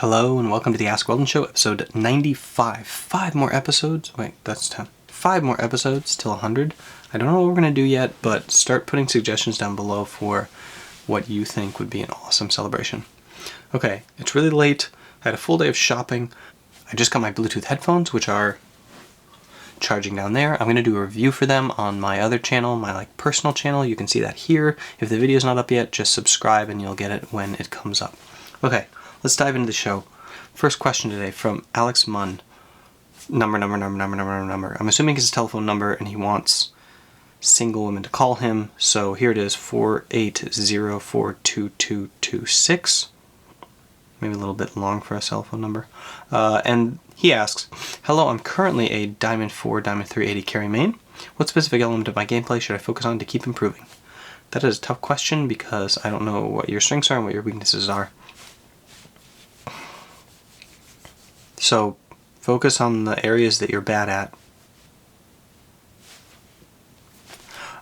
Hello and welcome to the Ask Weldon Show, episode 95. 5 more episodes. Wait, that's 10. 5 more episodes till 100. I don't know what we're going to do yet, but start putting suggestions down below for what you think would be an awesome celebration. Okay, it's really late. I had a full day of shopping. I just got my Bluetooth headphones, which are charging down there. I'm going to do a review for them on my other channel, my personal channel. You can see that here. If the video's not up yet, just subscribe and you'll get it when it comes up. Okay. Let's dive into the show. First question today from Alex Munn. Number. I'm assuming it's his telephone number and he wants single women to call him. So here it is, 480422226. Maybe a little bit long for a cell phone number. And he asks, hello, I'm currently a Diamond 4, Diamond 380 carry main. What specific element of my gameplay should I focus on to keep improving? That is a tough question because I don't know what your strengths are and what your weaknesses are. So, focus on the areas that you're bad at.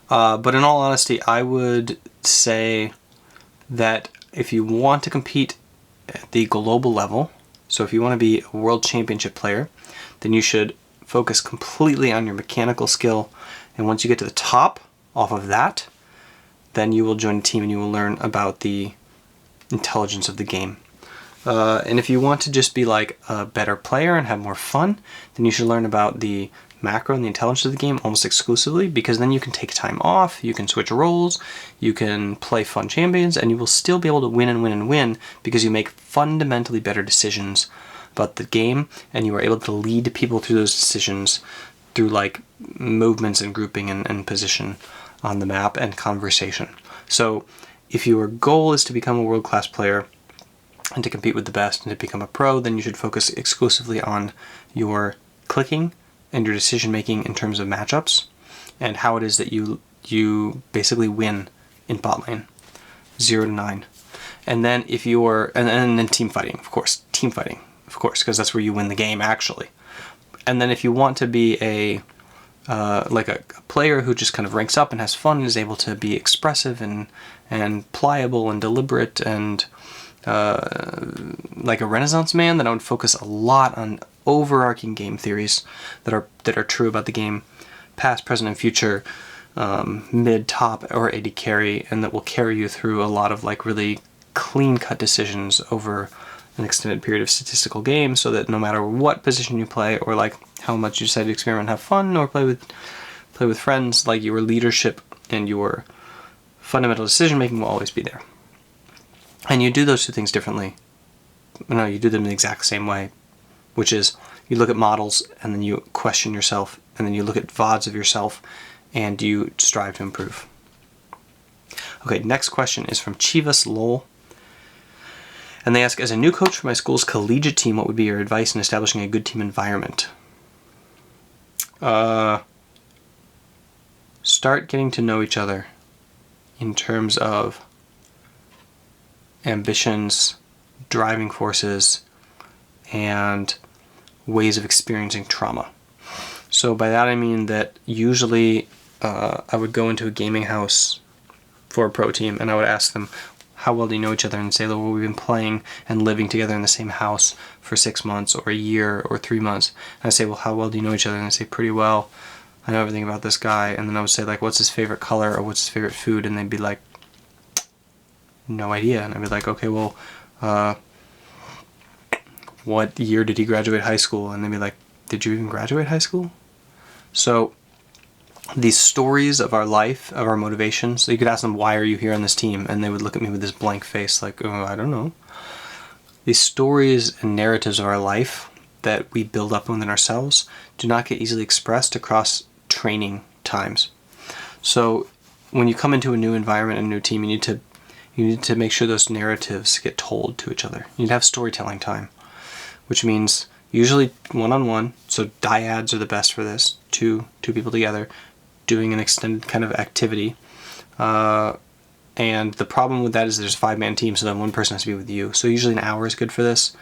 But in all honesty, I would say that if you want to compete at the global level, so if you want to be a world championship player, then you should focus completely on your mechanical skill. And once you get to the top off of that, then you will join a team and you will learn about the intelligence of the game. And if you want to just be like a better player and have more fun, then you should learn about the macro and the intelligence of the game almost exclusively, because then you can take time off, you can switch roles, you can play fun champions, and you will still be able to win and win and win because you make fundamentally better decisions about the game, and you are able to lead people through those decisions through like movements and grouping and position on the map and conversation. So if your goal is to become a world-class player, and to compete with the best and to become a pro, then you should focus exclusively on your clicking and your decision making in terms of matchups and how it is that you basically win in bot lane, 0 to 9. And then if you're and then team fighting, of course, because that's where you win the game actually. And then if you want to be a player who just kind of ranks up and has fun and is able to be expressive and pliable and deliberate and like a Renaissance man, then I would focus a lot on overarching game theories that are true about the game, past, present, and future, mid, top, or AD carry, and that will carry you through a lot of like really clean-cut decisions over an extended period of statistical games, so that no matter what position you play or like how much you decide to experiment, have fun, or play with friends, like your leadership and your fundamental decision making will always be there. And you do those two things differently. No, you do them the exact same way, which is you look at models and then you question yourself, and then you look at VODs of yourself and you strive to improve. Okay, next question is from Chivas Lowell. And they ask, as a new coach for my school's collegiate team, what would be your advice in establishing a good team environment? Start getting to know each other in terms of ambitions, driving forces, and ways of experiencing trauma. So by that I mean that usually I would go into a gaming house for a pro team and I would ask them, how well do you know each other? And say, well, we've been playing and living together in the same house for 6 months or a year or 3 months. And I say, well, how well do you know each other? And I say, pretty well. I know everything about this guy. And then I would say, like, what's his favorite color or what's his favorite food? And they'd be like, no idea. And I'd be like, okay, well, what year did he graduate high school? And they'd be like, did you even graduate high school? So these stories of our life, of our motivations, so you could ask them, why are you here on this team? And they would look at me with this blank face like, oh, I don't know. These stories and narratives of our life that we build up within ourselves do not get easily expressed across training times. So when you come into a new environment, a new team, you need to make sure those narratives get told to each other. You need to have storytelling time, which means usually one-on-one, so dyads are the best for this, two people together, doing an extended kind of activity. And the problem with that is there's a 5-man team, so then one person has to be with you. So usually an hour is good for this.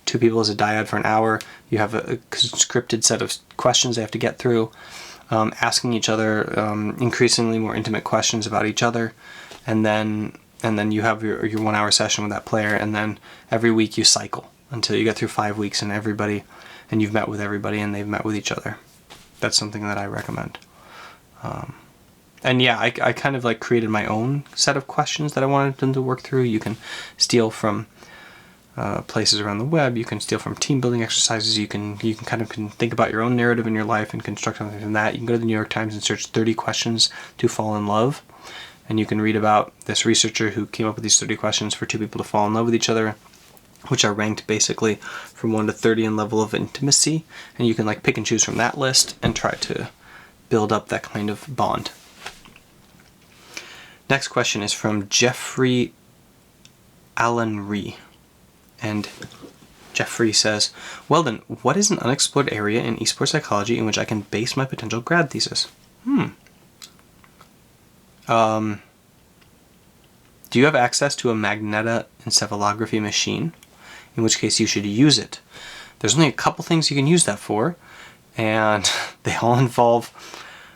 2 people as a dyad for an hour. You have a scripted set of questions they have to get through, asking each other increasingly more intimate questions about each other, and then you have your 1 hour session with that player, and then every week you cycle. until you get through 5 weeks and you've met with everybody and they've met with each other. That's something that I recommend. And yeah, I kind of like created my own set of questions that I wanted them to work through. You can steal from places around the web. You can steal from team building exercises. You can kind of think about your own narrative in your life and construct something from that. You can go to the New York Times and search 30 questions to fall in love. And you can read about this researcher who came up with these 30 questions for two people to fall in love with each other, which are ranked basically from 1 to 30 in level of intimacy. And you can like pick and choose from that list and try to build up that kind of bond. Next question is from Jeffrey Allen Ree. And Jeffrey says, Weldon, what is an unexplored area in esports psychology in which I can base my potential grad thesis? Do you have access to a magnetoencephalography machine? In which case you should use it. There's only a couple things you can use that for, and they all involve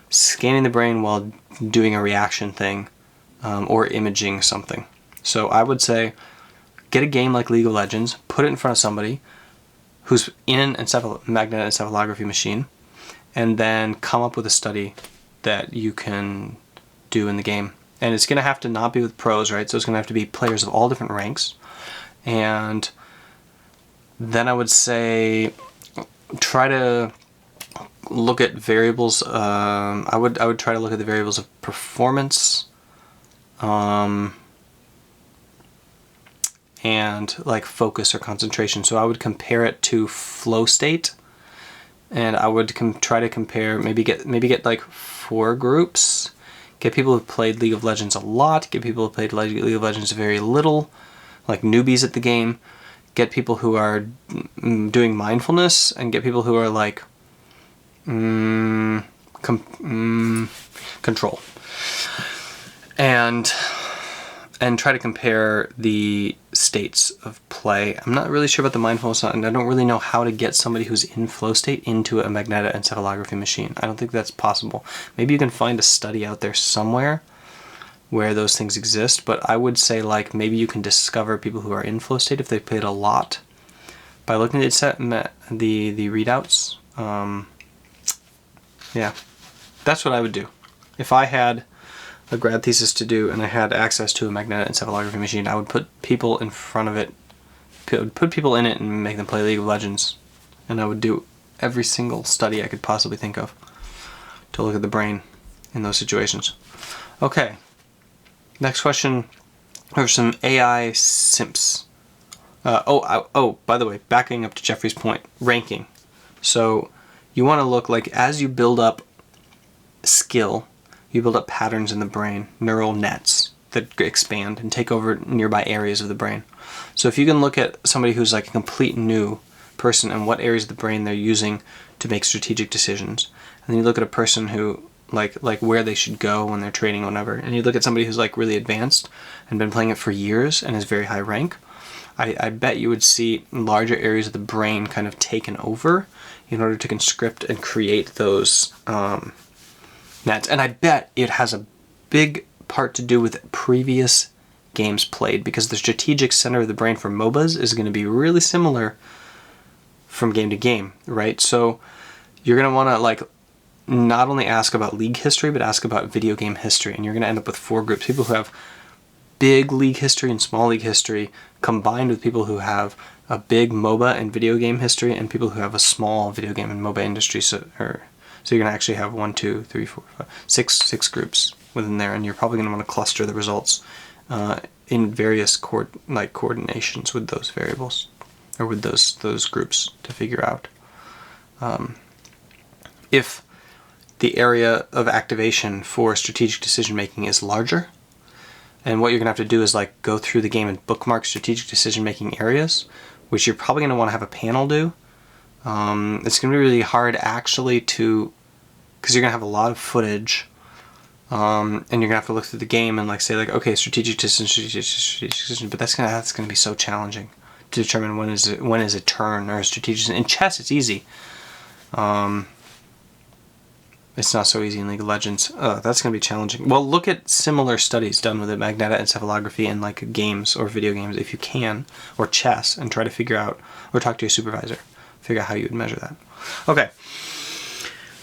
scanning the brain while doing a reaction thing, or imaging something. So I would say, get a game like League of Legends, put it in front of somebody who's in an magnetoencephalography machine, and then come up with a study that you can do in the game. And it's going to have to not be with pros, right? So it's going to have to be players of all different ranks. And then I would say try to look at variables. I would try to look at the variables of performance, and like focus or concentration. So I would compare it to flow state, and I would try to compare. Maybe get like 4 groups. Get people who've played League of Legends a lot. Get people who've played League of Legends very little, like newbies at the game. Get people who are doing mindfulness, and get people who are like control. And try to compare the states of play. I'm not really sure about the mindfulness, and I don't really know how to get somebody who's in flow state into a magnetoencephalography machine. I don't think that's possible. Maybe you can find a study out there somewhere where those things exist, but I would say like maybe you can discover people who are in flow state if they played a lot by looking at the readouts. Yeah, that's what I would do. If I had a grad thesis to do and I had access to a magnetoencephalography machine, I would put people in front of it, put people in it and make them play League of Legends. And I would do every single study I could possibly think of to look at the brain in those situations. Okay, next question. There's some AI simps. By the way, backing up to Jeffrey's point, ranking. So you want to look like as you build up skill, you build up patterns in the brain, neural nets that expand and take over nearby areas of the brain. So if you can look at somebody who's like a complete new person and what areas of the brain they're using to make strategic decisions, and then you look at a person who like where they should go when they're training or whatever, and you look at somebody who's like really advanced and been playing it for years and is very high rank, I bet you would see larger areas of the brain kind of taken over in order to conscript and create those nets. And I bet it has a big part to do with previous games played, because the strategic center of the brain for MOBAs is going to be really similar from game to game, right? So you're going to want to like not only ask about league history, but ask about video game history. And you're going to end up with 4 groups. People who have big league history and small league history combined with people who have a big MOBA and video game history and people who have a small video game and MOBA industry. So you're going to actually have 1, 2, 3, 4, 5, 6 groups within there, and you're probably going to want to cluster the results in various coordinations with those variables or with those groups to figure out if the area of activation for strategic decision making is larger. And what you're going to have to do is like go through the game and bookmark strategic decision making areas, which you're probably going to want to have a panel do. It's going to be really hard actually because you're going to have a lot of footage, and you're going to have to look through the game and like say like, okay, strategic decision, but that's going to be so challenging to determine when is a turn or a strategic. In chess, it's easy. It's not so easy in League of Legends. That's going to be challenging. Well, look at similar studies done with magnetoencephalography in like games or video games, if you can, or chess, and try to figure out, or talk to your supervisor, figure out how you would measure that. Okay.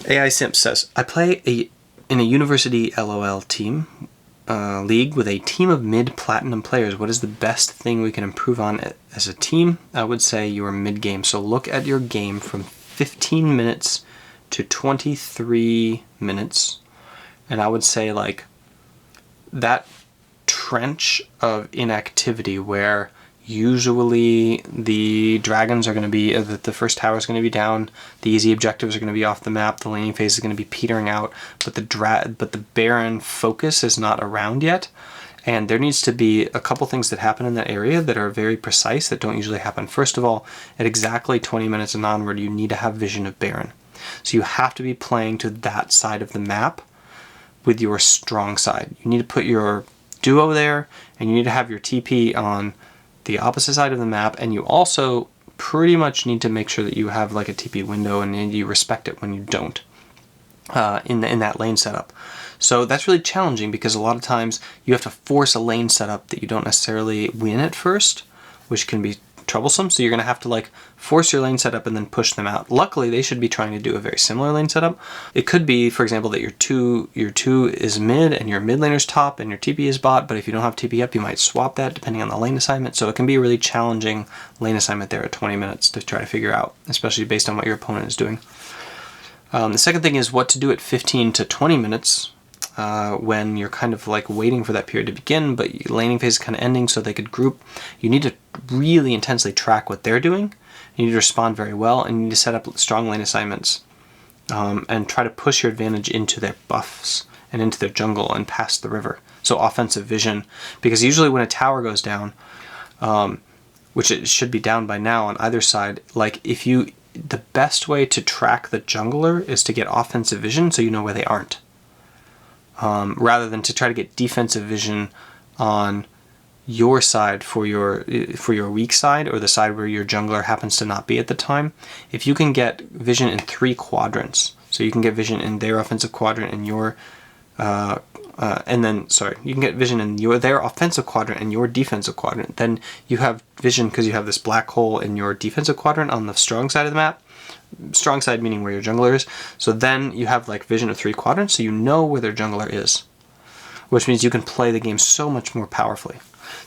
AI Simp says, I play in a university LOL team league with a team of mid-platinum players. What is the best thing we can improve on as a team? I would say your mid-game. So look at your game from 15 minutes to 23 minutes, and I would say like that trench of inactivity where usually the dragons are going to be, the first tower is going to be down, the easy objectives are going to be off the map, the laning phase is going to be petering out, but the Baron focus is not around yet, and there needs to be a couple things that happen in that area that are very precise that don't usually happen. First of all, at exactly 20 minutes and onward, you need to have vision of Baron. So you have to be playing to that side of the map with your strong side. You need to put your duo there, and you need to have your TP on the opposite side of the map, and you also pretty much need to make sure that you have like a TP window and you respect it when you don't in that lane setup. So that's really challenging because a lot of times you have to force a lane setup that you don't necessarily win at first, which can be troublesome. So you're going to have to like force your lane setup and then push them out. Luckily, they should be trying to do a very similar lane setup. It could be, for example, that your two is mid and your mid laner's top and your TP is bot, but if you don't have TP up, you might swap that depending on the lane assignment. So it can be a really challenging lane assignment there at 20 minutes to try to figure out, especially based on what your opponent is doing. The second thing is what to do at 15 to 20 minutes when you're kind of like waiting for that period to begin, but laning phase is kind of ending so they could group. You need to really intensely track what they're doing. You need to respond very well, and you need to set up strong lane assignments and try to push your advantage into their buffs and into their jungle and past the river. So offensive vision, because usually when a tower goes down, which it should be down by now on either side, like the best way to track the jungler is to get offensive vision so you know where they aren't. Rather than to try to get defensive vision on your side for your weak side, or the side where your jungler happens to not be at the time. If you can get vision in 3 quadrants, so you can get vision in their offensive quadrant and your you can get vision in their offensive quadrant and your defensive quadrant, then you have vision because you have this black hole in your defensive quadrant on the strong side of the map. Strong side meaning where your jungler is. So then you have like vision of 3 quadrants, so you know where their jungler is, which means you can play the game so much more powerfully.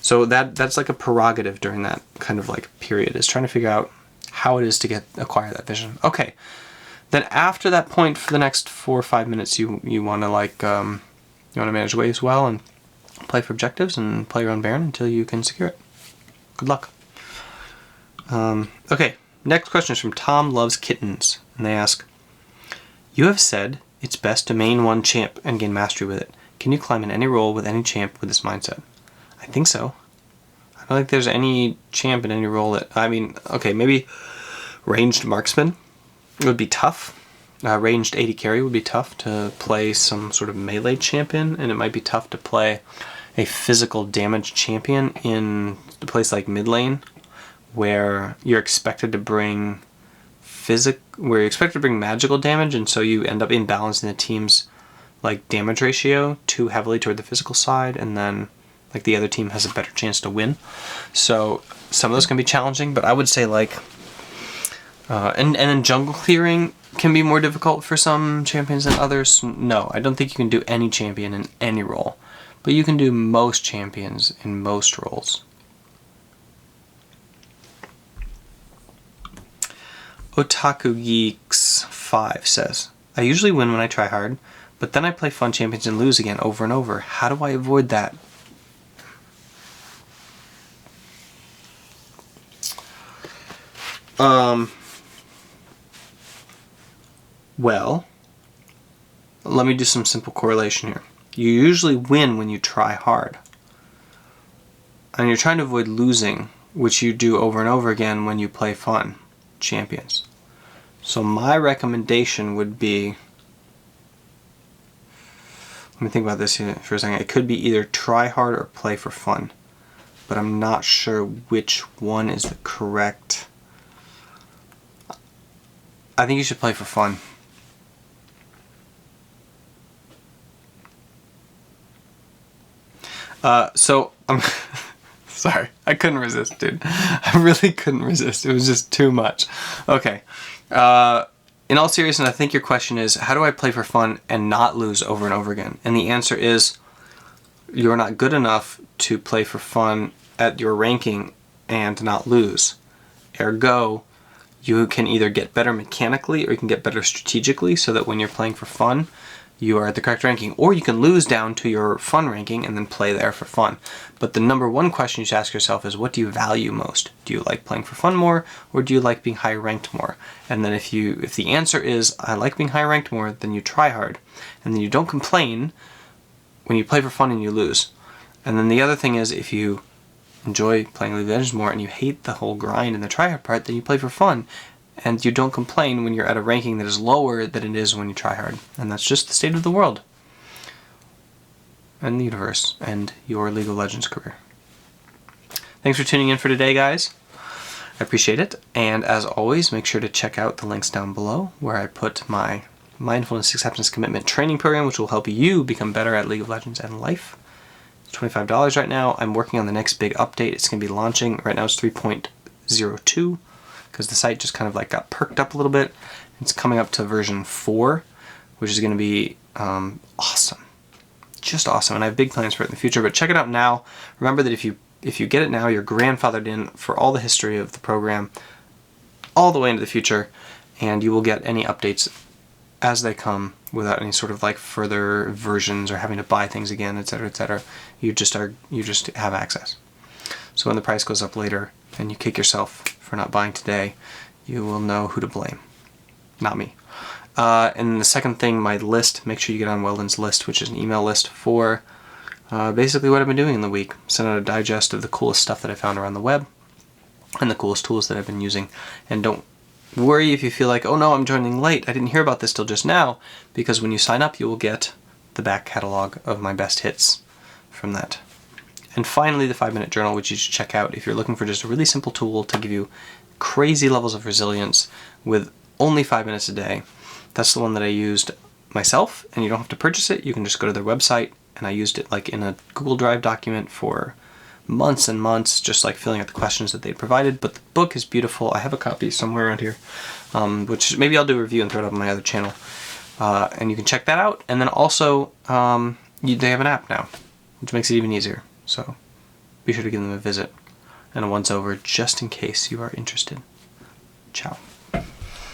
So that's like a prerogative during that kind of like period, is trying to figure out how it is to acquire that vision. Okay, then after that point, for the next 4 or 5 minutes, you want to like you want to manage waves well and play for objectives and play your own Baron until you can secure it. Good luck. Okay. Next question is from Tom Loves Kittens, and they ask, you have said it's best to main one champ and gain mastery with it. Can you climb in any role with any champ with this mindset? I think so. I don't think there's any champ in any role that, I mean, okay, maybe ranged marksman would be tough. Ranged AD carry would be tough to play some sort of melee champion, and it might be tough to play a physical damage champion in a place like mid lane, where you're expected to bring magical damage, and so you end up imbalancing the team's like damage ratio too heavily toward the physical side, and then like the other team has a better chance to win. So some of those can be challenging, but I would say like and then jungle clearing can be more difficult for some champions than others. No, I don't think you can do any champion in any role, but you can do most champions in most roles. Otaku Geeks 5 says, I usually win when I try hard, but then I play fun champions and lose again over and over. How do I avoid that? Well, let me do some simple correlation here. You usually win when you try hard. And you're trying to avoid losing, which you do over and over again when you play fun champions. So my recommendation would be, let me think about this here for a second. It could be either try hard or play for fun, but I'm not sure which one is the correct. I think you should play for fun. So I'm sorry, I couldn't resist, dude. I really couldn't resist. It was just too much. Okay. In all seriousness, I think your question is, how do I play for fun and not lose over and over again? And the answer is, you're not good enough to play for fun at your ranking and not lose. Ergo, you can either get better mechanically or you can get better strategically so that when you're playing for fun, you are at the correct ranking. Or you can lose down to your fun ranking and then play there for fun. But the number one question you should ask yourself is, what do you value most? Do you like playing for fun more, or do you like being high ranked more? And then if the answer is, I like being high ranked more, then you try hard. And then you don't complain when you play for fun and you lose. And then the other thing is, if you enjoy playing League of Legends more and you hate the whole grind and the tryhard part, then you play for fun and you don't complain when you're at a ranking that is lower than it is when you try hard. And that's just the state of the world and the universe and your League of Legends career. Thanks for tuning in for today, guys. I appreciate it. And as always, make sure to check out the links down below where I put my Mindfulness, Acceptance, Commitment training program, which will help you become better at League of Legends and life. It's $25 right now. I'm working on the next big update. It's going to be launching. Right now it's 3.02 because the site just kind of like got perked up a little bit. It's coming up to version 4, which is going to be awesome. Just awesome. And I have big plans for it in the future, but check it out now. Remember that if you get it now, you're grandfathered in for all the history of the program all the way into the future, and you will get any updates as they come without any sort of like further versions or having to buy things again, etc., etc. You just have access. So when the price goes up later and you kick yourself for not buying today, you will know who to blame, not me. And the second thing, my list, make sure you get on Weldon's list, which is an email list for basically what I've been doing in the week. Send out a digest of the coolest stuff that I found around the web and the coolest tools that I've been using. And don't worry if you feel like, oh no, I'm joining late, I didn't hear about this till just now, because when you sign up you will get the back catalog of my best hits from that. And finally, the 5-minute journal, which you should check out if you're looking for just a really simple tool to give you crazy levels of resilience with only 5 minutes a day. That's the one that I used myself, and you don't have to purchase it. You can just go to their website, and I used it like in a Google Drive document for months and months, just like filling out the questions that they provided. But the book is beautiful. I have a copy somewhere around here, which maybe I'll do a review and throw it up on my other channel. And you can check that out. And then also, they have an app now, which makes it even easier. So be sure to give them a visit and a once over just in case you are interested. Ciao.